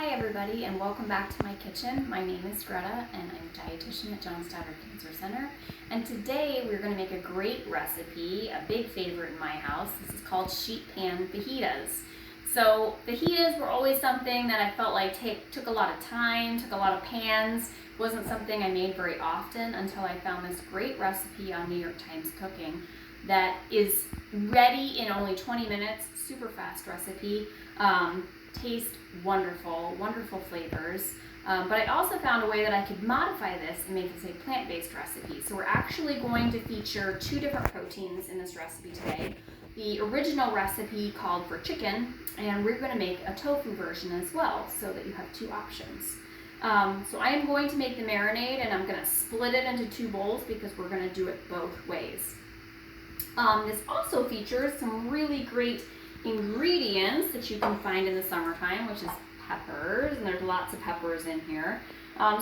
Hi everybody and welcome back to my kitchen. My name is Greta and I'm a dietitian at Johnstown Cancer Center. And today we're going to make a great recipe, a big favorite in my house. This is called sheet pan fajitas. So fajitas were always something that I felt like took a lot of time, took a lot of pans. It wasn't something I made very often until I found this great recipe on New York Times Cooking that is ready in only 20 minutes, super fast recipe. Taste wonderful, wonderful flavors. But I also found a way that I could modify this and make this a plant-based recipe. So we're actually going to feature two different proteins in this recipe today. The original recipe called for chicken, and we're going to make a tofu version as well, so that you have two options. So I am going to make the marinade, and I'm going to split it into two bowls because we're going to do it both ways. This also features some really great ingredients that you can find in the summertime, which is peppers, and there's lots of peppers in here.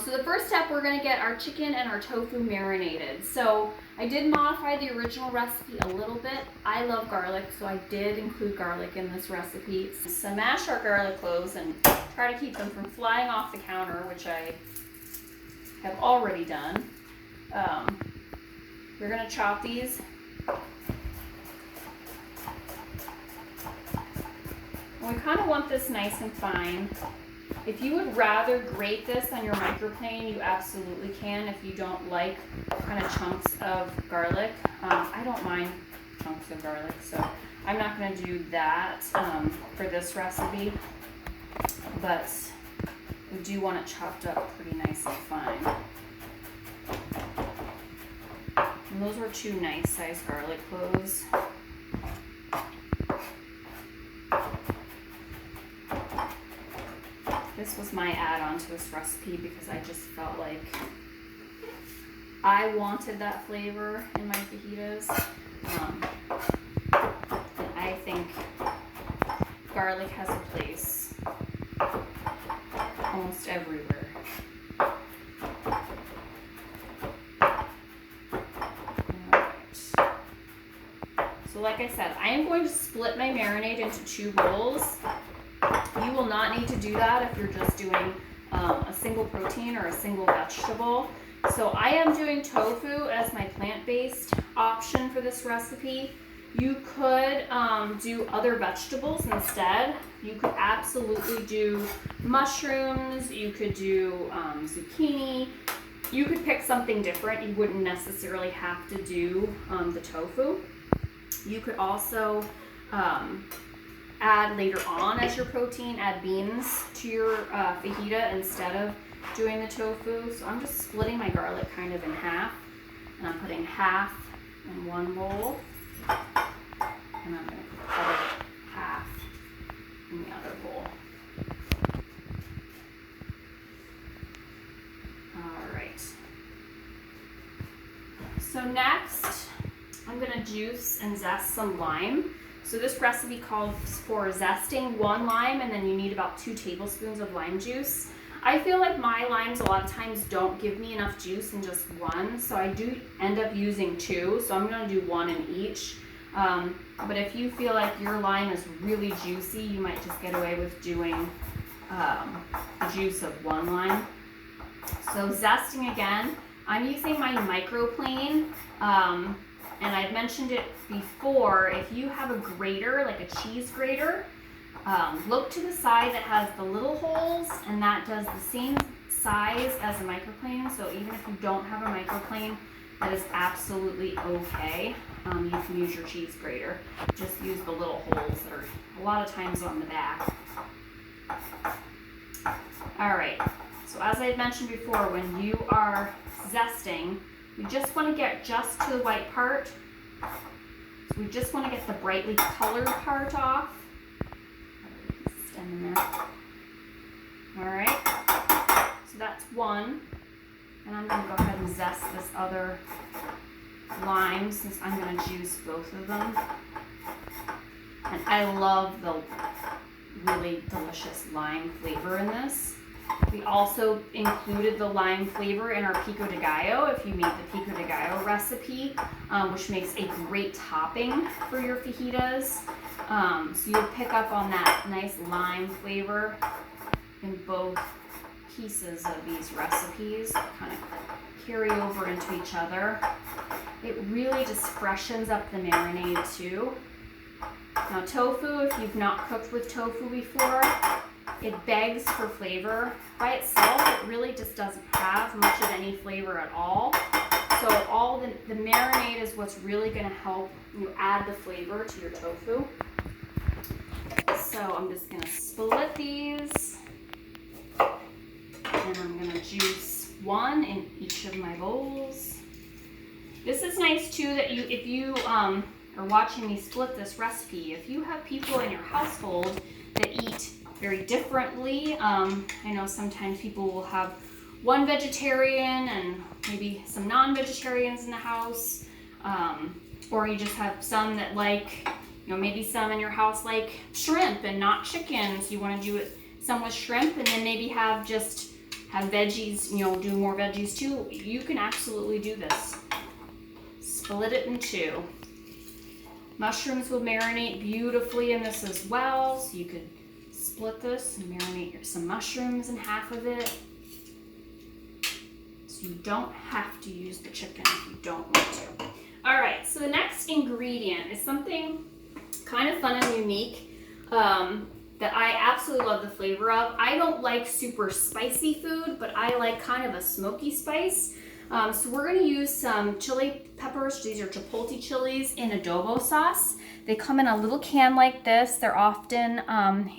So the first step, we're going to get our chicken and our tofu marinated. So I did modify the original recipe a little bit. I love garlic, so I did include garlic in this recipe. So mash our garlic cloves and try to keep them from flying off the counter, which I have already done. We're going to chop these. We kind of want this nice and fine. If you would rather grate this on your microplane, you absolutely can if you don't like kind of chunks of garlic. I don't mind chunks of garlic, so I'm not going to do that for this recipe, but we do want it chopped up pretty nice and fine. And those were two nice sized garlic cloves. This was my add-on to this recipe because I just felt like I wanted that flavor in my fajitas. And I think garlic has a place almost everywhere. Alright. So like I said, I am going to split my marinade into two bowls. You will not need to do that if you're just doing a single protein or a single vegetable. So I am doing tofu as my plant-based option for this recipe. You could do other vegetables instead. You could absolutely do mushrooms, you could do zucchini. You could pick something different. You wouldn't necessarily have to do the tofu. You could also add later on as your protein, add beans to your fajita instead of doing the tofu. So I'm just splitting my garlic kind of in half, and I'm putting half in one bowl, and I'm going to put the other half in the other bowl. Alright. So next, I'm going to juice and zest some lime. So this recipe calls for zesting one lime, and then you need about 2 tablespoons of lime juice. I feel like my limes a lot of times don't give me enough juice in just one, so I do end up using 2, so I'm going to do 1 in each. But if you feel like your lime is really juicy, you might just get away with doing the juice of 1 lime. So zesting again, I'm using my microplane. And I've mentioned it before, if you have a grater, like a cheese grater, look to the side that has the little holes, and that does the same size as a microplane. So even if you don't have a microplane, that is absolutely okay. You can use your cheese grater. Just use the little holes that are a lot of times on the back. Alright, so as I mentioned before, when you are zesting, we just want to get just to the white part. So we just want to get the brightly colored part off. Stem in there. Alright, so that's 1. And I'm going to go ahead and zest this other lime since I'm going to juice both of them. And I love the really delicious lime flavor in this. We also included the lime flavor in our pico de gallo if you made the pico de gallo recipe, which makes a great topping for your fajitas. So you'll pick up on that nice lime flavor in both both pieces of these recipes, kind of carry over into each other. It really just freshens up the marinade too. Now tofu, if you've not cooked with tofu before, it begs for flavor. By itself, it really just doesn't have much of any flavor at all. So all the marinade is what's really going to help you add the flavor to your tofu. So I'm just going to split these, and I'm going to juice one in each of my bowls. This is nice too that if you are watching me split this recipe, if you have people in your household that eat very differently, I know sometimes people will have one vegetarian and maybe some non-vegetarians in the house, or you just have some that like, maybe some in your house like shrimp and not chicken, so you want to do it some with shrimp, and then maybe have veggies, do more veggies too. You can absolutely do this. Split it in two. Mushrooms will marinate beautifully in this as well, so you could split this and marinate some mushrooms in half of it. So you don't have to use the chicken if you don't want to. All right, so the next ingredient is something kind of fun and unique that I absolutely love the flavor of. I don't like super spicy food, but I like kind of a smoky spice. So we're going to use some chili peppers. These are chipotle chilies in adobo sauce. They come in a little can like this. They're often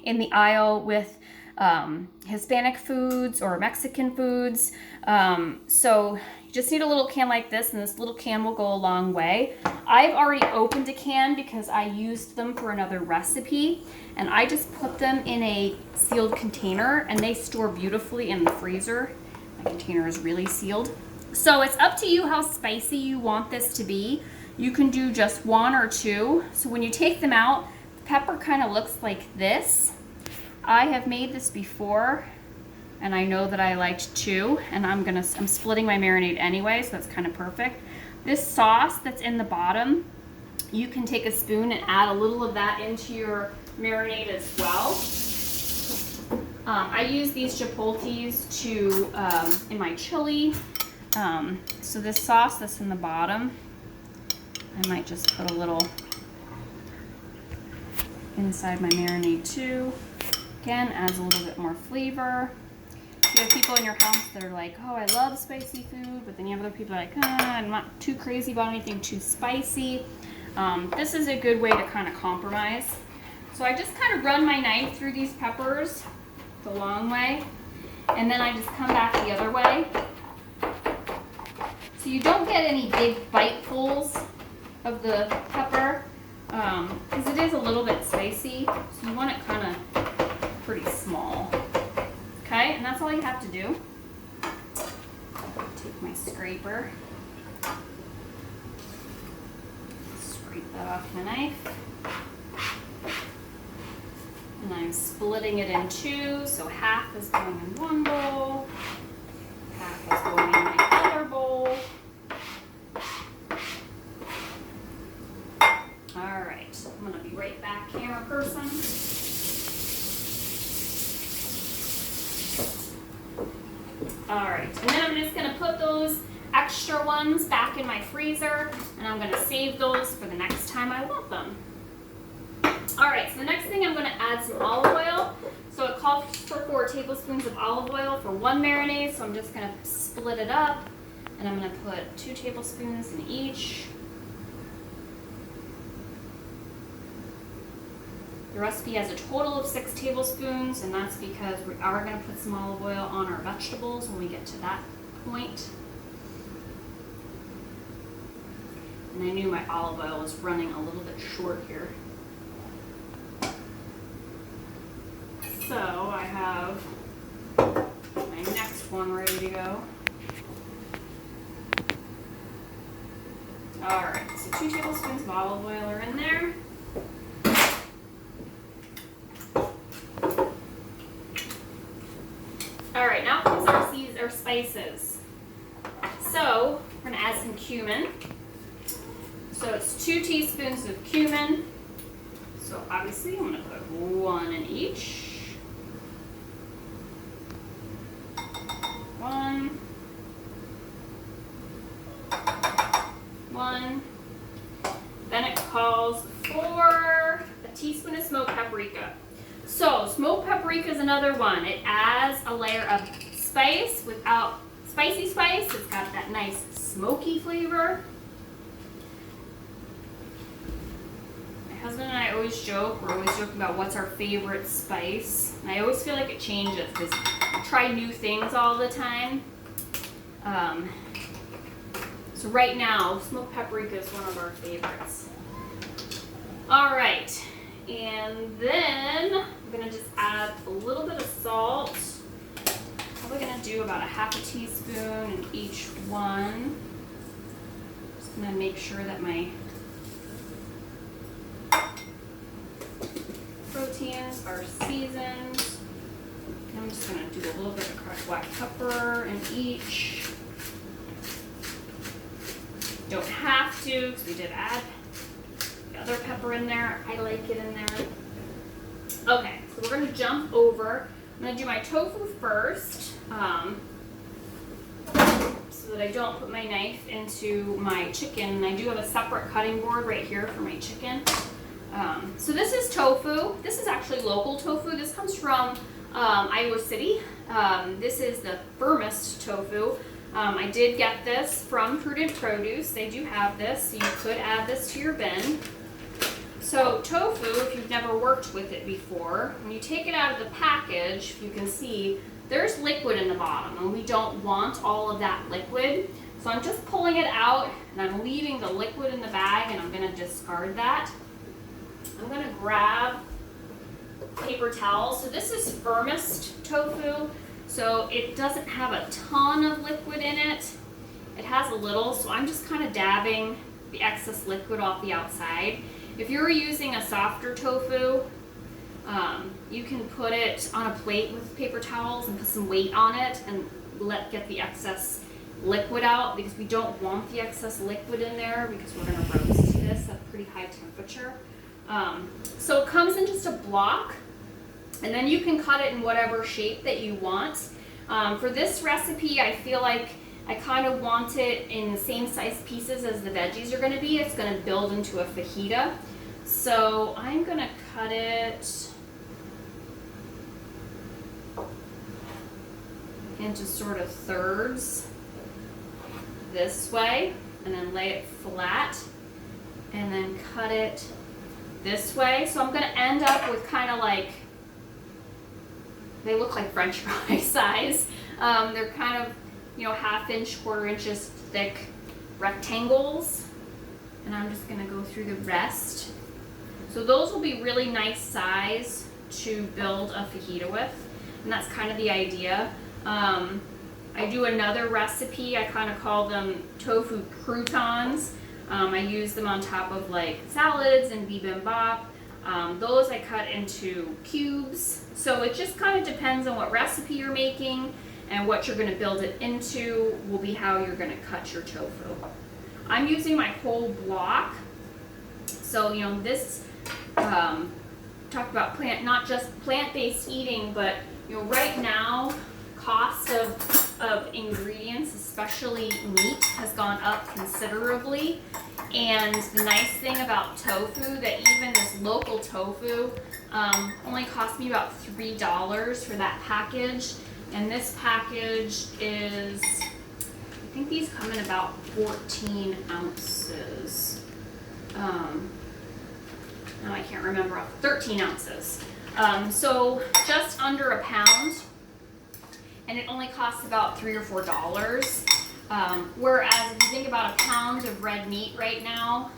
in the aisle with Hispanic foods or Mexican foods. So you just need a little can like this, and this little can will go a long way. I've already opened a can because I used them for another recipe, and I just put them in a sealed container, and they store beautifully in the freezer. My container is really sealed. So it's up to you how spicy you want this to be. You can do just one or two. So when you take them out, the pepper kind of looks like this. I have made this before, and I know that I liked two, and I'm splitting my marinade anyway, so that's kind of perfect. This sauce that's in the bottom, you can take a spoon and add a little of that into your marinade as well. I use these chipotles in my chili. So this sauce that's in the bottom, I might just put a little inside my marinade too. Again, adds a little bit more flavor. You have people in your house that are like, oh, I love spicy food, but then you have other people that are like, I'm not too crazy about anything too spicy. This is a good way to kind of compromise. So I just kind of run my knife through these peppers the long way, and then I just come back the other way. So you don't get any big bitefuls of the pepper, because it is a little bit spicy, so you want it kind of pretty small. Okay, and that's all you have to do. Take my scraper, scrape that off my knife, and I'm splitting it in two, so half is going in one bowl, half is going in my other bowl. All right, I'm gonna be right back, camera person. All right, and then I'm just gonna put those extra ones back in my freezer, and I'm gonna save those for the next time I want them. All right, so the next thing I'm gonna add some olive oil. So it calls for 4 tablespoons of olive oil for one marinade, so I'm just gonna split it up, and I'm gonna put 2 tablespoons in each. The recipe has a total of 6 tablespoons, and that's because we are going to put some olive oil on our vegetables when we get to that point. And I knew my olive oil was running a little bit short here. So I have my next one ready to go. All right, so 2 tablespoons of olive oil are in there. All right, now comes our spices. So we're gonna add some cumin. So it's 2 teaspoons of cumin. So obviously I'm gonna put 1 in each. paprika is another one. It adds a layer of spice without spicy spice. It's got that nice smoky flavor. My husband and I always joke, we're always joking about what's our favorite spice. And I always feel like it changes because I try new things all the time. So right now, smoked paprika is one of our favorites. All right, and then I'm gonna just add a little bit of salt. Probably gonna do about a half a teaspoon in each one. Just gonna make sure that my proteins are seasoned. And I'm just gonna do a little bit of crushed black pepper in each. Don't have to, because we did add the other pepper in there. I like it in there. Okay, so we're gonna jump over. I'm gonna do my tofu first, so that I don't put my knife into my chicken. And I do have a separate cutting board right here for my chicken. So this is tofu. This is actually local tofu. This comes from Iowa City. This is the firmest tofu. I did get this from Prudent Produce. They do have this, so you could add this to your bin. So tofu, if you've never worked with it before, when you take it out of the package, you can see there's liquid in the bottom, and we don't want all of that liquid. So I'm just pulling it out, and I'm leaving the liquid in the bag, and I'm gonna discard that. I'm gonna grab paper towels. So this is firmest tofu. So it doesn't have a ton of liquid in it. It has a little, so I'm just kind of dabbing the excess liquid off the outside. If you're using a softer tofu, you can put it on a plate with paper towels and put some weight on it and get the excess liquid out, because we don't want the excess liquid in there because we're gonna roast this at a pretty high temperature. So it comes in just a block. And then you can cut it in whatever shape that you want. For this recipe, I feel like I kind of want it in the same size pieces as the veggies are going to be. It's going to build into a fajita. So I'm going to cut it into sort of thirds this way, and then lay it flat, and then cut it this way. So I'm going to end up with kind of like, they look like French fry size. They're kind of, half-inch, quarter-inches thick rectangles. And I'm just gonna go through the rest. So those will be really nice size to build a fajita with. And that's kind of the idea. I do another recipe, I kind of call them tofu croutons. I use them on top of like salads and bibimbap. Those I cut into cubes. So it just kind of depends on what recipe you're making, and what you're going to build it into will be how you're going to cut your tofu. I'm using my whole block. So, this talked about not just plant-based eating, but right now cost of ingredients, especially meat, has gone up considerably. And the nice thing about tofu, that even this local tofu only cost me about $3 for that package. And this package is, I think these come in about 14 ounces. Now I can't remember, 13 ounces. So just under a pound, and it only costs about $3 or $4. Whereas if you think about a pound of red meat right now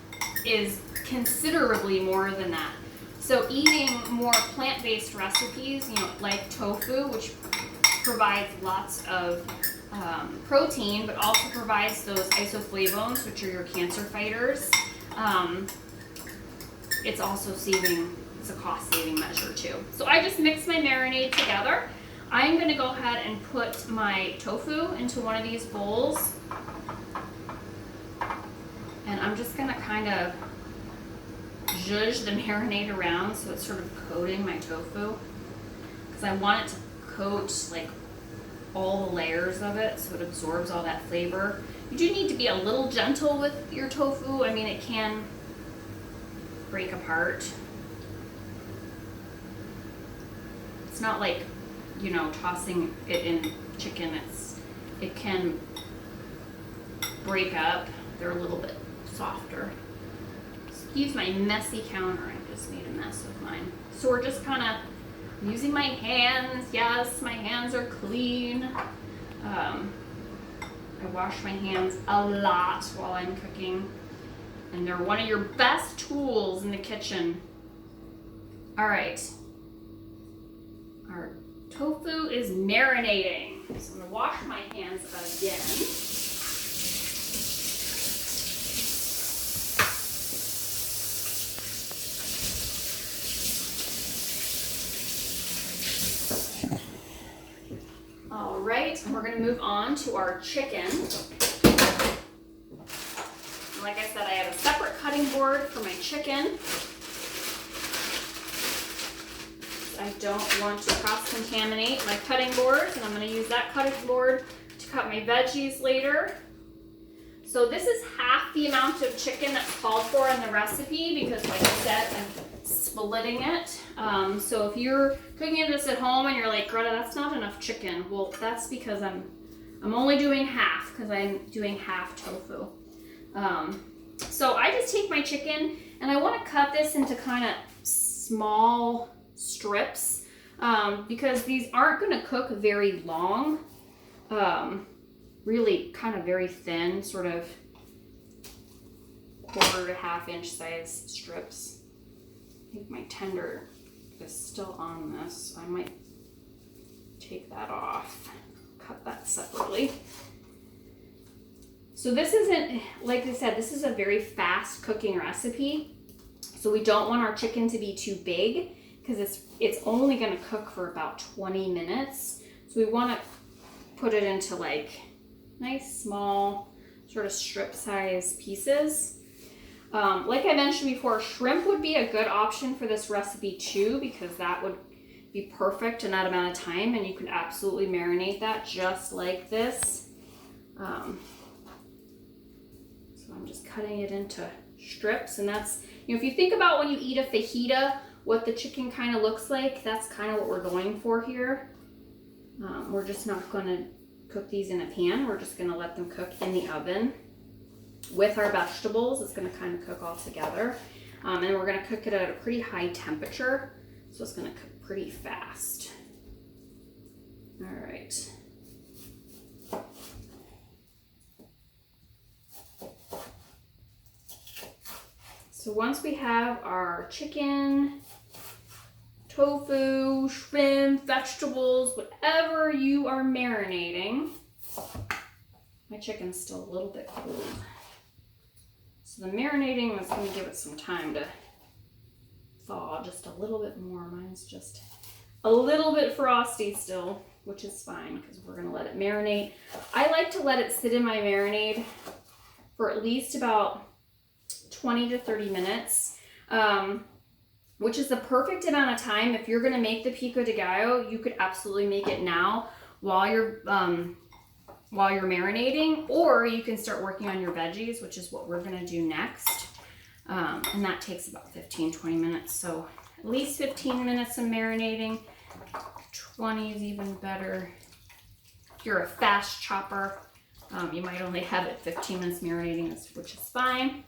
is considerably more than that. So eating more plant-based recipes, like tofu, which provides lots of protein, but also provides those isoflavones, which are your cancer fighters. It's also it's a cost-saving measure too. So I just mix my marinade together. I'm going to go ahead and put my tofu into one of these bowls. And I'm just going to kind of zhuzh the marinade around so it's sort of coating my tofu. Because I want it to coat like all the layers of it so it absorbs all that flavor. You do need to be a little gentle with your tofu. I mean, it can break apart. It's not like, you know, tossing it in chicken. It can break up. They're a little bit softer. Excuse my messy counter. I just made a mess with mine. So we're just kind of using my hands. Yes, my hands are clean. I wash my hands a lot while I'm cooking, and they're one of your best tools in the kitchen. All right, our tofu is marinating, so I'm gonna wash my hands again. All right, and we're gonna move on to our chicken. Like I said, I have a separate cutting board for my chicken. I don't want to cross-contaminate my cutting boards, and I'm going to use that cutting board to cut my veggies later. So this is half the amount of chicken that's called for in the recipe because, like I said, I'm splitting it. So if you're cooking this at home and you're like, Greta, that's not enough chicken. Well, that's because I'm only doing half because I'm doing half tofu. So I just take my chicken and I want to cut this into kind of small strips because these aren't going to cook very long. Really kind of very thin, sort of 1/4 to 1/2 inch size strips. I think my tender is still on this. I might take that off, cut that separately. So this isn't, like I said, this is a very fast cooking recipe. So we don't want our chicken to be too big because it's only going to cook for about 20 minutes. So we want to put it into like nice small sort of strip size pieces. Like I mentioned before, shrimp would be a good option for this recipe too, because that would be perfect in that amount of time, and you can absolutely marinate that just like this. So I'm just cutting it into strips, and that's, you know, if you think about when you eat a fajita, what the chicken kind of looks like, that's kind of what we're going for here. We're just not going to cook these in a pan. We're just going to let them cook in the oven with our vegetables. It's going to kind of cook all together. And we're going to cook it at a pretty high temperature, so it's going to cook pretty fast. All right. So once we have our chicken, tofu, shrimp, vegetables, whatever you are marinating. My chicken's still a little bit cold. So the marinating is going to give it some time to thaw just a little bit more. Mine's just a little bit frosty still, which is fine because we're going to let it marinate. I like to let it sit in my marinade for at least about 20 to 30 minutes. Which is the perfect amount of time. If you're going to make the pico de gallo, you could absolutely make it now while you're marinating, or you can start working on your veggies, which is what we're going to do next. And that takes about 15-20 minutes. So at least 15 minutes of marinating. 20 is even better. If you're a fast chopper, you might only have it 15 minutes marinating, which is fine.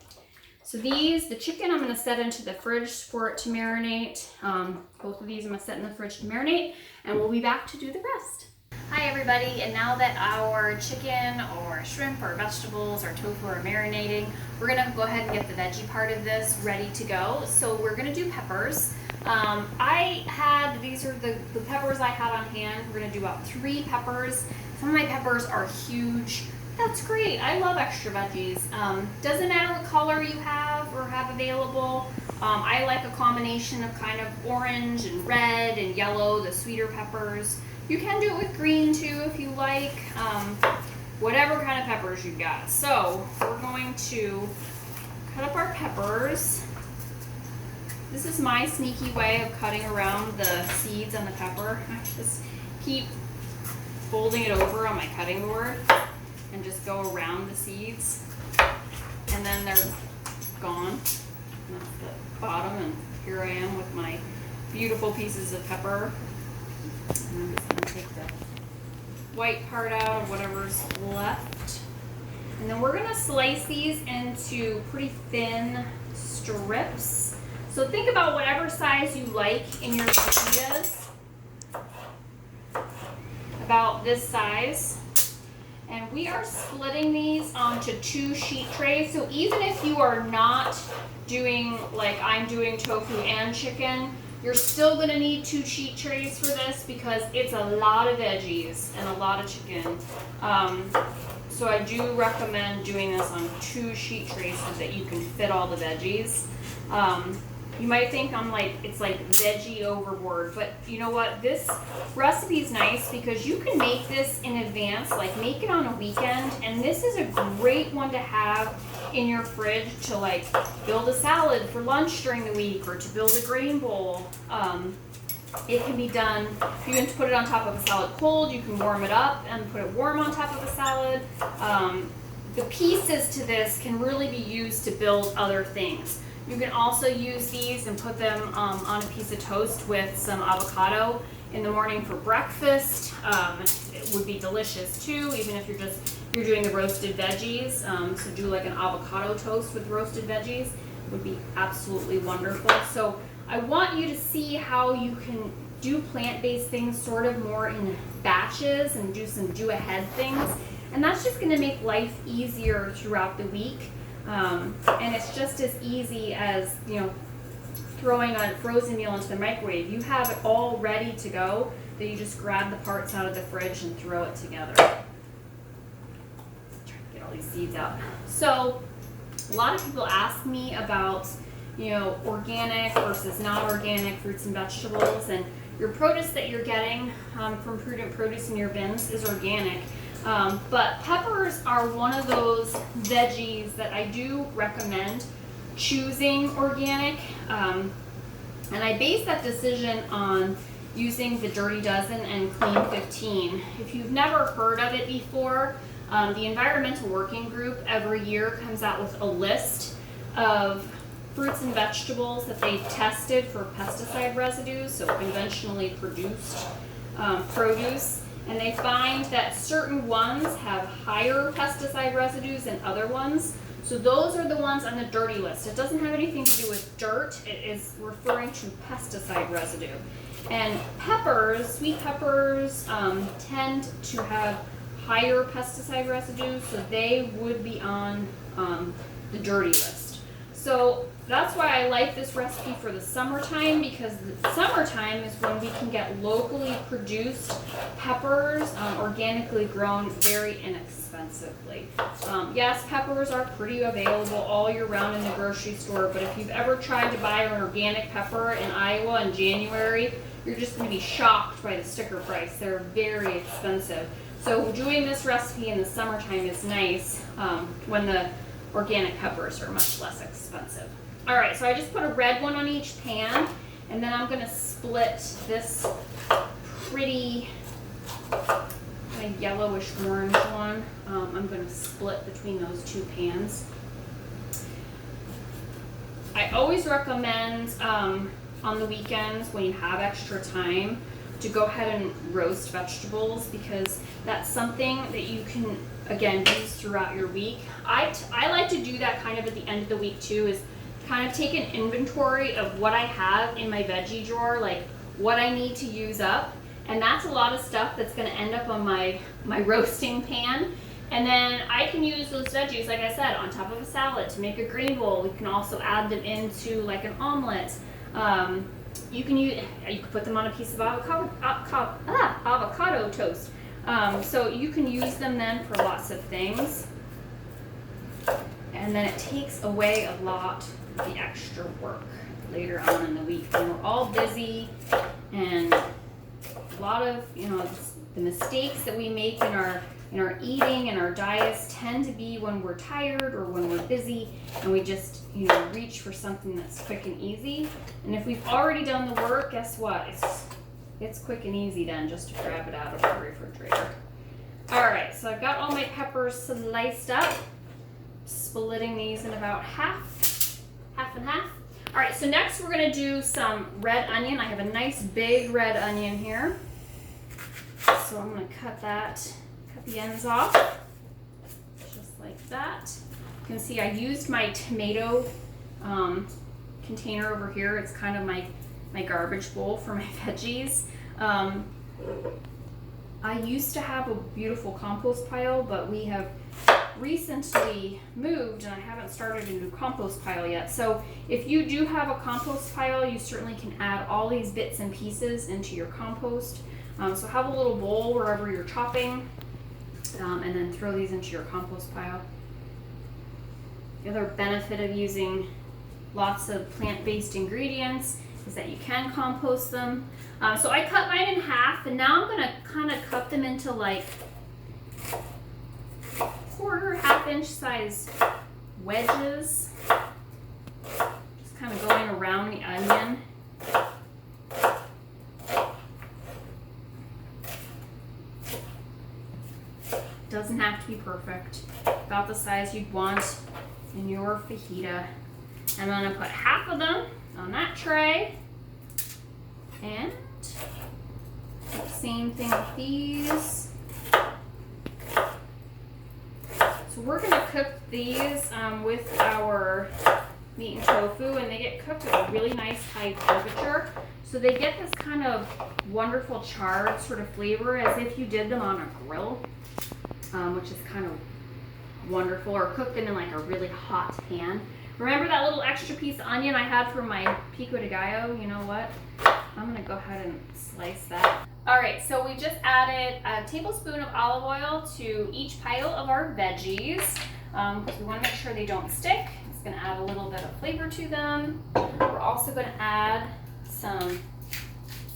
So the chicken I'm going to set into the fridge for it to marinate. Both of these I'm going to set in the fridge to marinate, and we'll be back to do the rest. Hi everybody, and now that our chicken or shrimp or vegetables or tofu are marinating, we're going to go ahead and get the veggie part of this ready to go. So we're going to do peppers. These are the peppers I had on hand. We're going to do about 3 peppers. Some of my peppers are huge. That's great. I love extra veggies. Doesn't matter what color you have or have available. I like a combination of kind of orange and red and yellow, the sweeter peppers. You can do it with green too if you like. Whatever kind of peppers you've got. So we're going to cut up our peppers. This is my sneaky way of cutting around the seeds on the pepper. I just keep folding it over on my cutting board and just go around the seeds, and then they're gone. And that's the bottom, and here I am with my beautiful pieces of pepper. And I'm just going to take the white part out of whatever's left. And then we're going to slice these into pretty thin strips. So think about whatever size you like in your fajitas. About this size. And we are splitting these onto 2 sheet trays. So even if you are not doing like I'm doing tofu and chicken, you're still going to need 2 sheet trays for this because it's a lot of veggies and a lot of chicken. So I do recommend doing this on 2 sheet trays so that you can fit all the veggies. You might think it's like veggie overboard, but you know what? This recipe is nice because you can make this in advance, like make it on a weekend, and this is a great one to have in your fridge to like build a salad for lunch during the week or to build a grain bowl. It can be done, you can put it on top of a salad cold, you can warm it up and put it warm on top of a salad. The pieces to this can really be used to build other things. You can also use these and put them on a piece of toast with some avocado in the morning for breakfast. It would be delicious too, even if you're doing the roasted veggies. So do like an avocado toast with roasted veggies would be absolutely wonderful. So I want you to see how you can do plant-based things sort of more in batches and do some do-ahead things. And that's just going to make life easier throughout the week. And it's just as easy as, throwing a frozen meal into the microwave. You have it all ready to go, that you just grab the parts out of the fridge and throw it together. Try to get all these seeds out. So a lot of people ask me about, organic versus not organic fruits and vegetables, and your produce that you're getting from Prudent Produce in your bins is organic. But peppers are one of those veggies that I do recommend choosing organic. And I base that decision on using the Dirty Dozen and Clean 15. If you've never heard of it before, the Environmental Working Group every year comes out with a list of fruits and vegetables that they've tested for pesticide residues, so conventionally produced produce. And they find that certain ones have higher pesticide residues than other ones. So those are the ones on the dirty list. It doesn't have anything to do with dirt. It is referring to pesticide residue. And peppers, sweet peppers, tend to have higher pesticide residues, so they would be on the dirty list. So that's why I like this recipe for the summertime, because the summertime is when we can get locally produced peppers, organically grown, very inexpensively. Yes, peppers are pretty available all year round in the grocery store, but if you've ever tried to buy an organic pepper in Iowa in January, you're just going to be shocked by the sticker price. They're very expensive. So doing this recipe in the summertime is nice when the organic peppers are much less expensive. All right, so I just put a red one on each pan, and then I'm gonna split this pretty kind of yellowish orange one. I'm gonna split between those 2 pans. I always recommend on the weekends when you have extra time to go ahead and roast vegetables, because that's something that you can, again, use throughout your week. I like to do that kind of at the end of the week too, is kind of take an inventory of what I have in my veggie drawer, like what I need to use up. And that's a lot of stuff that's going to end up on my roasting pan. And then I can use those veggies, like I said, on top of a salad to make a green bowl. We can also add them into like an omelet. You can put them on a piece of avocado toast. So you can use them then for lots of things. And then it takes away a lot of the extra work later on in the week when we're all busy, and a lot of the mistakes that we make in our eating and our diets tend to be when we're tired or when we're busy, and we just reach for something that's quick and easy. And if we've already done the work, guess what? It's quick and easy then just to grab it out of the refrigerator. All right, so I've got all my peppers sliced up, splitting these in about half and half. All right, so next we're gonna do some red onion. I have a nice big red onion here. So I'm going to cut the ends off, just like that. You can see I used my tomato container over here. It's kind of my garbage bowl for my veggies. I used to have a beautiful compost pile, but we have recently moved and I haven't started a new compost pile yet. So if you do have a compost pile, you certainly can add all these bits and pieces into your compost. So have a little bowl wherever you're chopping, and then throw these into your compost pile. The other benefit of using lots of plant-based ingredients is that you can compost them. So I cut mine in half, and now I'm going to kind of cut them into like quarter, half-inch size wedges. Just kind of going around the onion. Doesn't have to be perfect. About the size you'd want in your fajita. I'm going to put half of them on that tray. And same thing with these. So we're going to cook these with our meat and tofu, and they get cooked at a really nice high temperature. So they get this kind of wonderful charred sort of flavor as if you did them on a grill, which is kind of wonderful, or cooked them in like a really hot pan. Remember that little extra piece of onion I had for my pico de gallo? You know what? I'm going to go ahead and slice that. All right, so we just added a tablespoon of olive oil to each pile of our veggies because we want to make sure they don't stick. It's going to add a little bit of flavor to them. We're also going to add some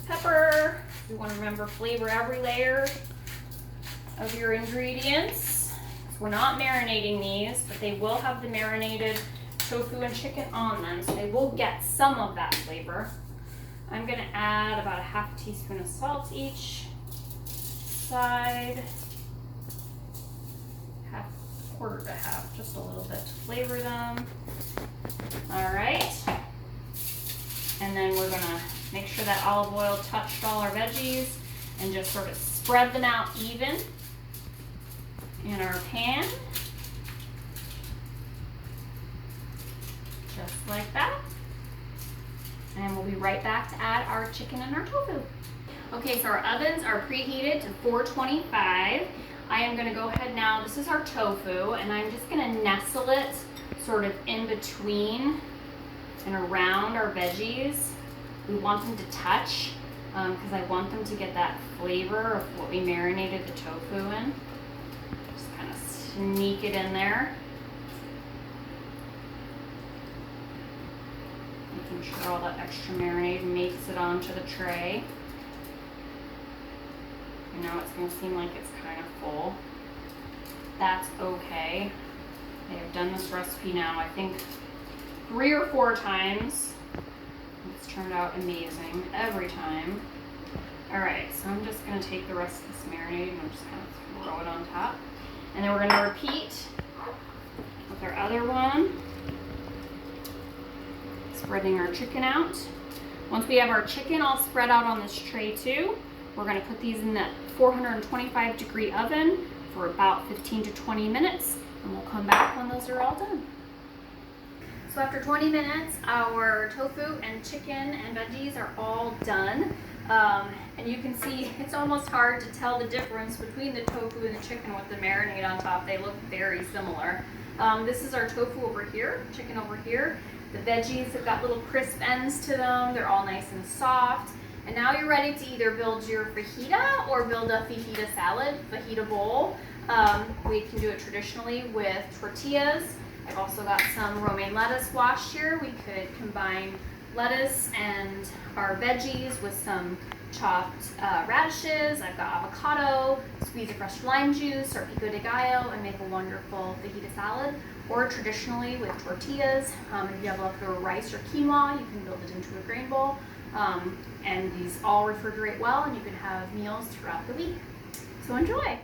pepper. We want to remember flavor every layer of your ingredients. So we're not marinating these, but they will have the marinated tofu and chicken on them, so they will get some of that flavor. I'm going to add about a half teaspoon of salt each side, quarter to half, just a little bit to flavor them. All right, and then we're going to make sure that olive oil touched all our veggies and just sort of spread them out even in our pan, just like that. And we'll be right back to add our chicken and our tofu. Okay, so our ovens are preheated to 425. I am going to go ahead now, this is our tofu, and I'm just going to nestle it sort of in between and around our veggies. We want them to touch because I want them to get that flavor of what we marinated the tofu in. Just kind of sneak it in there. Making sure all that extra marinade makes it onto the tray. I know it's going to seem like it's kind of full. That's okay. I've done this recipe now, I think 3 or 4 times. It's turned out amazing every time. Alright, so I'm just going to take the rest of this marinade and I'm just going to throw it on top. And then we're going to repeat with our other one. Spreading our chicken out. Once we have our chicken all spread out on this tray too, we're going to put these in that 425-degree oven for about 15 to 20 minutes, and we'll come back when those are all done. So after 20 minutes, our tofu and chicken and veggies are all done. And you can see it's almost hard to tell the difference between the tofu and the chicken with the marinade on top. They look very similar. This is our tofu over here, chicken over here. The veggies have got little crisp ends to them. They're all nice and soft. And now you're ready to either build your fajita or build a fajita salad, fajita bowl. We can do it traditionally with tortillas. I've also got some romaine lettuce washed here. We could combine lettuce and our veggies with some chopped radishes. I've got avocado, squeeze a fresh lime juice or pico de gallo and make a wonderful fajita salad. Or traditionally with tortillas, if you have leftover rice or quinoa, you can build it into a grain bowl. And these all refrigerate well and you can have meals throughout the week. So enjoy!